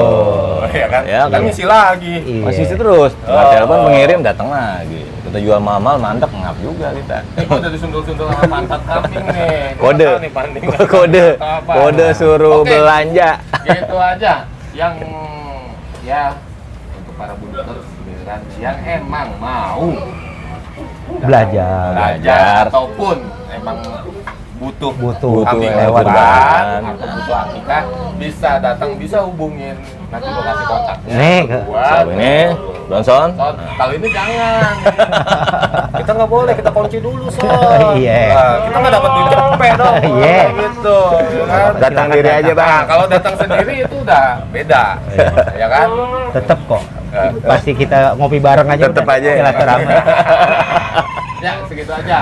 Ya kan? Ya kan? Kan ngisi lagi. Iya. Masih isi terus. Nggak telepon pengirim datang lagi. Kita jual mahal mantap ngap juga kita. Gue udah disundul-sundul sama pantat kambing nih. Gua Kode. tahu nih banding. Kode suruh Oke. belanja. Gitu aja. Yang ya untuk para budakers gitu kan, yang emang mau Belajar. Belajar. ataupun emang butuh kambing lewat kurban atau butuh akikah, bisa datang, bisa hubungin, nanti gua kasih kontaknya. Nih, Buat Siapa ini? Bronson? kalau ini jangan. Kita nggak boleh, kita kunci dulu, Son. Iya. Nah, kita nggak dapat duit cepet dong. Iya. Gitu, ya kan? Datang diri aja, Bang. Nah, kalau datang sendiri itu udah beda, ya kan? Tetep kok. Pasti kita ngopi bareng aja. Tetep udah aja. silaturahmi. Ya, segitu aja.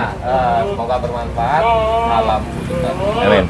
Semoga bermanfaat. Salam budakers. Amin.